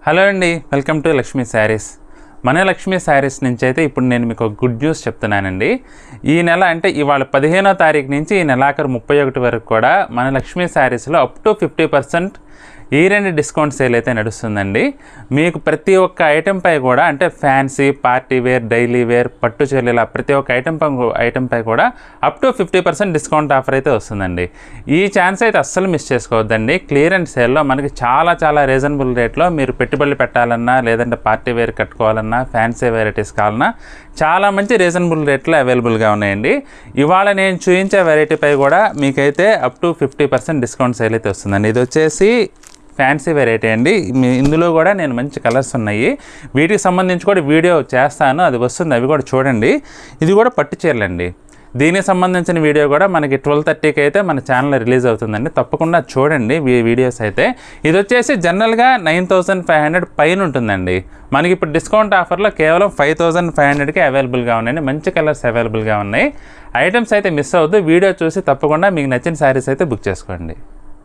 Hello అండి, welcome to Lakshmi saris. మన లక్ష్మీ శారీస్ నుంచి అయితే ఇప్పుడు నేను మీకు ఒక గుడ్ న్యూస్ చెప్తున్నానండి. ఈ నెల అంటే ఇవాళ 15వ తారీఖు నుంచి ఈ నెలాఖరు 31 వరకు కూడా మన లక్ష్మీ శారీస్లో అప్ టు 50% ఈ డిస్కౌంట్ సేల్ అయితే నడుస్తుందండి. మీకు ప్రతి ఒక్క ఐటెంపై కూడా అంటే fancy, party wear, daily wear, పట్టు చీరల ప్రతి ఒక్క ఐటెంపై కూడా అప్ టు 50% డిస్కౌంట్ ఆఫర్ అయితే వస్తుందండి. ఈ ఛాన్స్ అయితే అస్సలు మిస్ చేసుకోవద్దండి. క్లియరెన్స్ సేల్లో మనకి చాలా రీజనబుల్ రేట్లో మీరు పెట్టుబడులు పెట్టాలన్నా, లేదంటే పార్టీ వేర్ కట్టుకోవాలన్నా, ఫ్యాన్సీ వెరైటీస్ కావాలన్నా చాలా మంచి రీజనబుల్ రేట్లో అవైలబుల్గా ఉన్నాయండి. ఇవాళ నేను చూపించే వెరైటీపై కూడా మీకైతే అప్ టు 50% డిస్కౌంట్ సేల్ అయితే వస్తుందండి. ఇది వచ్చేసి ఫ్యాన్సీ వెరైటీ అండి. ఇందులో కూడా నేను మంచి కలర్స్ ఉన్నాయి. వీటికి సంబంధించి కూడా వీడియో చేస్తాను, అది వస్తుంది, అవి కూడా చూడండి. ఇది కూడా పట్టు చీరలండి. దీనికి సంబంధించిన వీడియో కూడా మనకి 12:30కి అయితే మన ఛానల్లో రిలీజ్ అవుతుందండి. తప్పకుండా చూడండి వీడియోస్ అయితే. ఇది వచ్చేసి జనరల్గా 9,500 పైన ఉంటుందండి. మనకి ఇప్పుడు డిస్కౌంట్ ఆఫర్లో కేవలం 5,500కి అవైలబుల్గా ఉన్నాయండి. మంచి కలర్స్ అవైలబుల్గా ఉన్నాయి. ఐటమ్స్ అయితే మిస్ అవ్వద్దు. వీడియో చూసి తప్పకుండా మీకు నచ్చిన శారీస్ అయితే బుక్ చేసుకోండి.